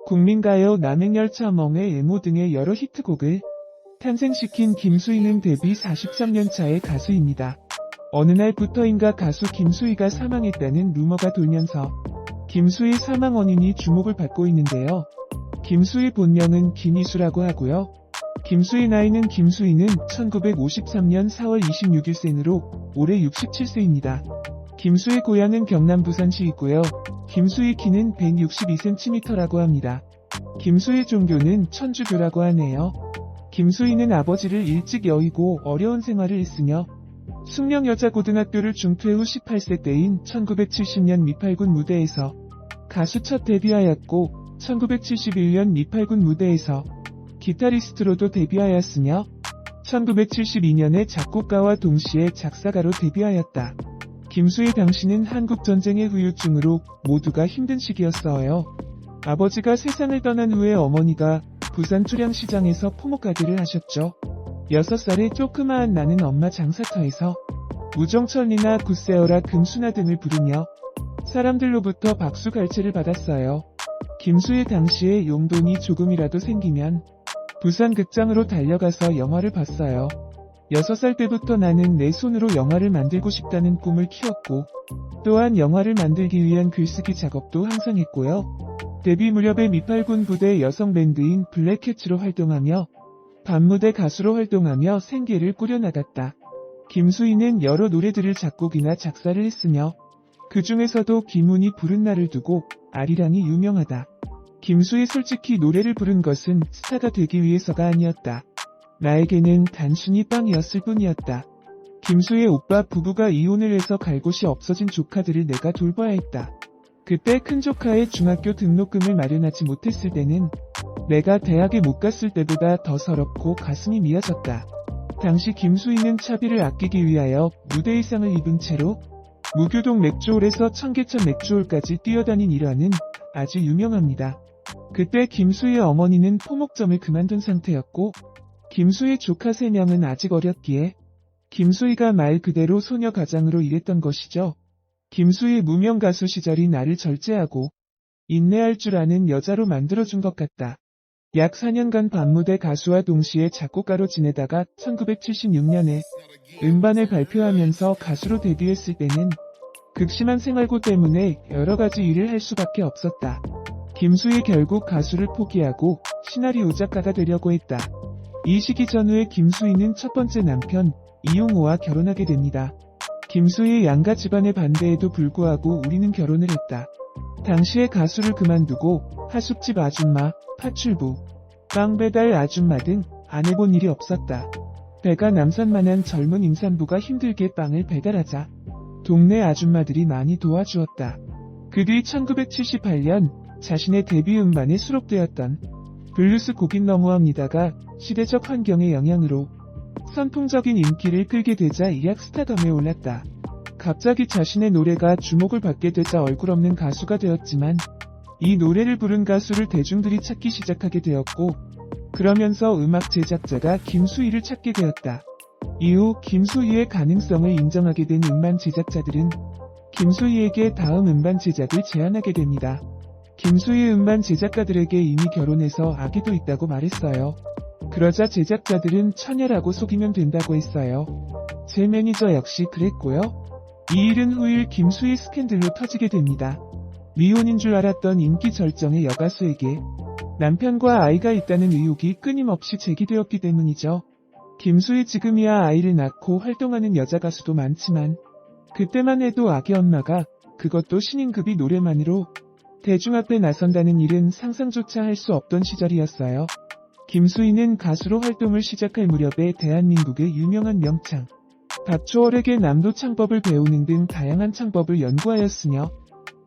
국민가요 남행열차 멍의 애모 등의 여러 히트곡을 탄생시킨 김수희는 데뷔 43년 차의 가수입니다. 어느 날부터인가 가수 김수희가 사망했다는 루머가 돌면서 김수희 사망 원인이 주목을 받고 있는데요. 김수희 본명은 김희수라고 하고요. 김수희 나이는 김수희는 1953년 4월 26일 생으로 올해 67세입니다. 김수희 고향은 경남 부산시이고요. 김수희 키는 162cm라고 합니다. 김수희 종교는 천주교라고 하네요. 김수희는 아버지를 일찍 여의고 어려운 생활을 했으며 숙명여자고등학교를 중퇴 후 18세 때인 1970년 미팔군 무대에서 가수 첫 데뷔하였고 1971년 미팔군 무대에서 기타리스트로도 데뷔하였으며 1972년에 작곡가와 동시에 작사가로 데뷔하였다. 김수희 당시는 한국전쟁의 후유증으로 모두가 힘든 시기였어요. 아버지가 세상을 떠난 후에 어머니가 부산 초량시장에서 포목가게를 하셨죠. 6살에 조그마한 나는 엄마 장사터에서 우정천리나 굿세어라 금수나 등을 부르며 사람들로부터 박수갈채를 받았어요. 김수희 당시에 용돈이 조금이라도 생기면 부산 극장으로 달려가서 영화를 봤어요. 6살 때부터 나는 내 손으로 영화를 만들고 싶다는 꿈을 키웠고 또한 영화를 만들기 위한 글쓰기 작업도 항상 했고요. 데뷔 무렵에 미팔군 부대 여성 밴드인 블랙캣츠로 활동하며 밤무대 가수로 활동하며 생계를 꾸려나갔다. 김수희는 여러 노래들을 작곡이나 작사를 했으며 그 중에서도 김훈이 부른 날을 두고 아리랑이 유명하다. 김수희 솔직히 노래를 부른 것은 스타가 되기 위해서가 아니었다. 나에게는 단순히 빵이었을 뿐이었다. 김수희의 오빠 부부가 이혼을 해서 갈 곳이 없어진 조카들을 내가 돌봐야 했다. 그때 큰 조카의 중학교 등록금을 마련하지 못했을 때는 내가 대학에 못 갔을 때보다 더 서럽고 가슴이 미어졌다. 당시 김수희는 차비를 아끼기 위하여 무대 의상을 입은 채로 무교동 맥주홀에서 청계천 맥주홀까지 뛰어다닌 일화는 아주 유명합니다. 그때 김수희의 어머니는 포목점을 그만둔 상태였고 김수희 조카 3명은 아직 어렸기에 김수희가 말 그대로 소녀 가장으로 일했던 것이죠. 김수희 무명 가수 시절이 나를 절제하고 인내할 줄 아는 여자로 만들어준 것 같다. 약 4년간 밤무대 가수와 동시에 작곡가로 지내다가 1976년에 음반을 발표하면서 가수로 데뷔했을 때는 극심한 생활고 때문에 여러가지 일을 할 수밖에 없었다. 김수희 결국 가수를 포기하고 시나리오 작가가 되려고 했다. 이 시기 전후에 김수희는 첫 번째 남편 이용호와 결혼하게 됩니다. 김수희의 양가 집안의 반대에도 불구하고 우리는 결혼을 했다. 당시에 가수를 그만두고 하숙집 아줌마, 파출부, 빵 배달 아줌마 등 안 해본 일이 없었다. 배가 남산만한 젊은 임산부가 힘들게 빵을 배달하자 동네 아줌마들이 많이 도와주었다. 그 뒤 1978년 자신의 데뷔 음반에 수록되었던 블루스 곡인 너무합니다가 시대적 환경의 영향으로 선풍적인 인기를 끌게 되자 이약 스타덤에 올랐다. 갑자기 자신의 노래가 주목을 받게 되자 얼굴 없는 가수가 되었지만 이 노래를 부른 가수를 대중들이 찾기 시작하게 되었고 그러면서 음악 제작자가 김수희를 찾게 되었다. 이후 김수희의 가능성을 인정하게 된 음반 제작자들은 김수희에게 다음 음반 제작을 제안하게 됩니다. 김수희 음반 제작가들에게 이미 결혼해서 아기도 있다고 말했어요. 그러자 제작자들은 처녀라고 속이면 된다고 했어요. 제 매니저 역시 그랬고요. 이 일은 후일 김수희 스캔들로 터지게 됩니다. 미혼인 줄 알았던 인기 절정의 여가수에게 남편과 아이가 있다는 의혹이 끊임없이 제기되었기 때문이죠. 김수희 지금이야 아이를 낳고 활동하는 여자 가수도 많지만 그때만 해도 아기 엄마가 그것도 신인급이 노래만으로 대중 앞에 나선다는 일은 상상조차 할 수 없던 시절이었어요. 김수희는 가수로 활동을 시작할 무렵에 대한민국의 유명한 명창 박초월에게 남도 창법을 배우는 등 다양한 창법을 연구하였으며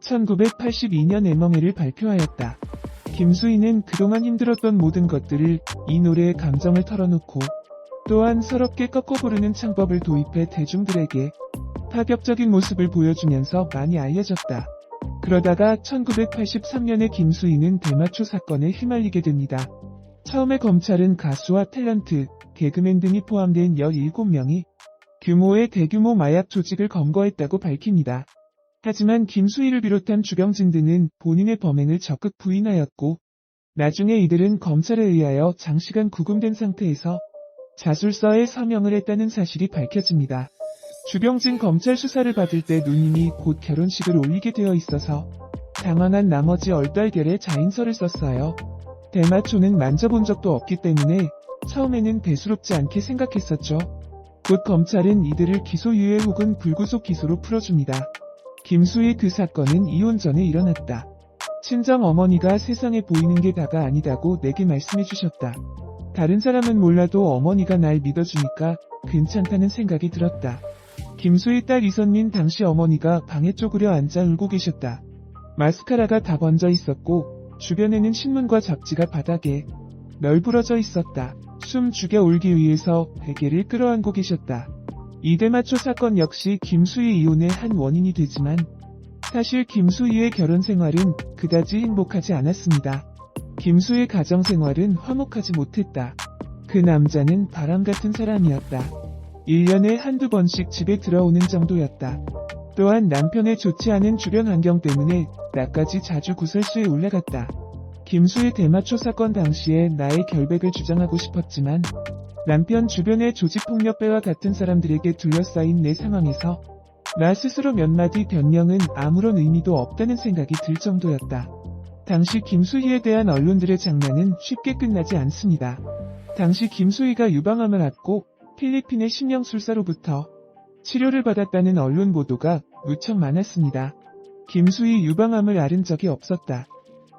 1982년 애멍해를 발표하였다. 김수희는 그동안 힘들었던 모든 것들을 이 노래에 감정을 털어놓고 또한 서럽게 꺾어 부르는 창법을 도입해 대중들에게 파격적인 모습을 보여주면서 많이 알려졌다. 그러다가 1983년에 김수희는 대마초 사건에 휘말리게 됩니다. 처음에 검찰은 가수와 탤런트, 개그맨 등이 포함된 17명이 규모의 대규모 마약 조직을 검거했다고 밝힙니다. 하지만 김수희를 비롯한 주병진 등은 본인의 범행을 적극 부인하였고 나중에 이들은 검찰에 의하여 장시간 구금된 상태에서 자술서에 서명을 했다는 사실이 밝혀집니다. 주병진 검찰 수사를 받을 때 누님이 곧 결혼식을 올리게 되어 있어서 당황한 나머지 얼떨결에 자인서를 썼어요. 대마초는 만져본 적도 없기 때문에 처음에는 대수롭지 않게 생각했었죠. 곧 검찰은 이들을 기소유예 혹은 불구속 기소로 풀어줍니다. 김수희 그 사건은 이혼 전에 일어났다. 친정 어머니가 세상에 보이는 게 다가 아니다고 내게 말씀해 주셨다. 다른 사람은 몰라도 어머니가 날 믿어주니까 괜찮다는 생각이 들었다. 김수희 딸 이선민 당시 어머니가 방에 쪼그려 앉아 울고 계셨다. 마스카라가 다 번져 있었고 주변에는 신문과 잡지가 바닥에 널브러져 있었다. 숨 죽여 울기 위해서 베개를 끌어안고 계셨다. 이대마초 사건 역시 김수희 이혼의 한 원인이 되지만 사실 김수희의 결혼 생활은 그다지 행복하지 않았습니다. 김수희의 가정 생활은 화목하지 못했다. 그 남자는 바람 같은 사람이었다. 1년에 한두 번씩 집에 들어오는 정도였다. 또한 남편의 좋지 않은 주변 환경 때문에 나까지 자주 구설수에 올라갔다. 김수희 대마초 사건 당시에 나의 결백을 주장하고 싶었지만 남편 주변의 조직폭력배와 같은 사람들에게 둘러싸인 내 상황에서 나 스스로 몇 마디 변명은 아무런 의미도 없다는 생각이 들 정도였다. 당시 김수희에 대한 언론들의 장난은 쉽게 끝나지 않습니다. 당시 김수희가 유방암을 앓고 필리핀의 심령술사로부터 치료를 받았다는 언론 보도가 무척 많았습니다. 김수희 유방암을 앓은 적이 없었다.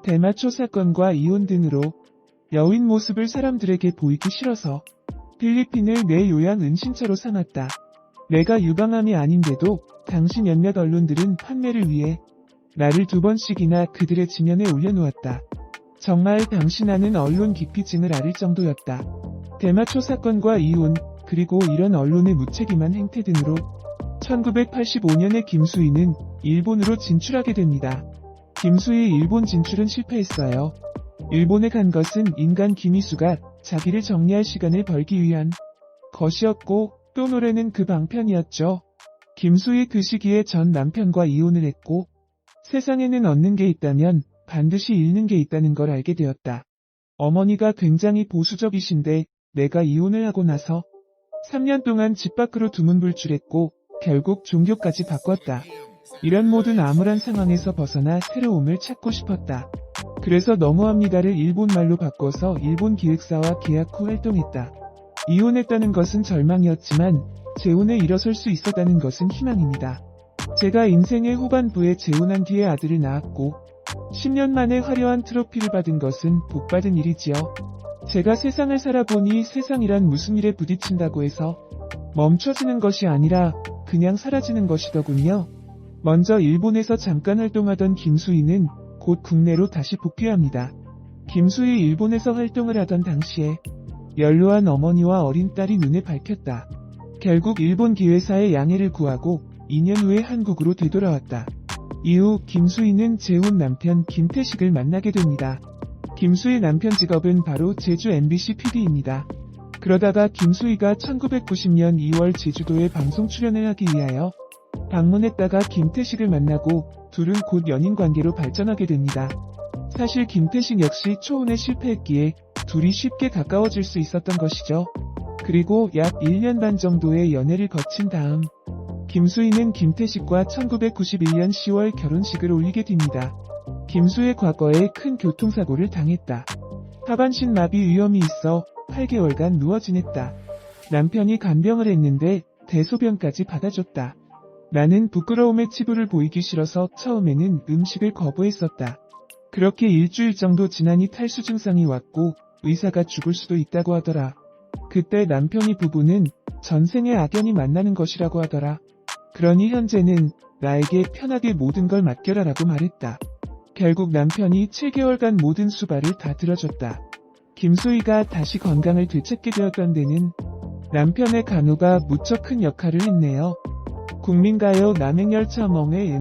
대마초 사건과 이혼 등으로 여인 모습을 사람들에게 보이기 싫어서 필리핀을 내 요양 은신처로 삼았다. 내가 유방암이 아닌데도 당시 몇몇 언론들은 판매를 위해 나를 2번씩이나 그들의 지면에 올려놓았다. 정말 당시 나는 언론 기피증을 앓을 정도였다. 대마초 사건과 이혼, 그리고 이런 언론의 무책임한 행태 등으로 1985년에 김수희는 일본으로 진출하게 됩니다. 김수희 일본 진출은 실패했어요. 일본에 간 것은 인간 김희수가 자기를 정리할 시간을 벌기 위한 것이었고 또 노래는 그 방편이었죠. 김수희 그 시기에 전 남편과 이혼을 했고 세상에는 얻는 게 있다면 반드시 잃는 게 있다는 걸 알게 되었다. 어머니가 굉장히 보수적이신데 내가 이혼을 하고 나서 3년 동안 집 밖으로 두문불출했고 결국 종교까지 바꿨다. 이런 모든 암울한 상황에서 벗어나 새로움을 찾고 싶었다. 그래서 너무합니다를 일본말로 바꿔서 일본 기획사와 계약 후 활동했다. 이혼했다는 것은 절망이었지만 재혼에 일어설 수 있었다는 것은 희망입니다. 제가 인생의 후반부에 재혼한 뒤에 아들을 낳았고 10년 만에 화려한 트로피를 받은 것은 복받은 일이지요. 제가 세상을 살아보니 세상이란 무슨 일에 부딪힌다고 해서 멈춰지는 것이 아니라 그냥 사라지는 것이더군요. 먼저 일본에서 잠깐 활동하던 김수희는 곧 국내로 다시 복귀합니다. 김수희 일본에서 활동을 하던 당시에 연로한 어머니와 어린 딸이 눈에 밝혔다. 결국 일본 기획사의 양해를 구하고 2년 후에 한국으로 되돌아왔다. 이후 김수희는 재혼 남편 김태식을 만나게 됩니다. 김수희 남편 직업은 바로 제주 MBC PD입니다. 그러다가 김수희가 1990년 2월 제주도에 방송 출연을 하기 위하여 방문했다가 김태식을 만나고 둘은 곧 연인 관계로 발전하게 됩니다. 사실 김태식 역시 초혼에 실패했기에 둘이 쉽게 가까워질 수 있었던 것이죠. 그리고 약 1년 반 정도의 연애를 거친 다음 김수희는 김태식과 1991년 10월 결혼식을 올리게 됩니다. 김수희의 과거에 큰 교통사고를 당했다. 하반신 마비 위험이 있어 8개월간 누워 지냈다. 남편이 간병을 했는데 대소변까지 받아줬다. 나는 부끄러움에 치부를 보이기 싫어서 처음에는 음식을 거부했었다. 그렇게 일주일 정도 지나니 탈수 증상이 왔고 의사가 죽을 수도 있다고 하더라. 그때 남편이 부부는 전생에 악연이 만나는 것이라고 하더라. 그러니 현재는 나에게 편하게 모든 걸 맡겨라라고 말했다. 결국 남편이 7개월간 모든 수발을 다 들어줬다. 김수희가 다시 건강을 되찾게 되었던 데는 남편의 간호가 무척 큰 역할을 했네요. 국민가요 남행열차 멍에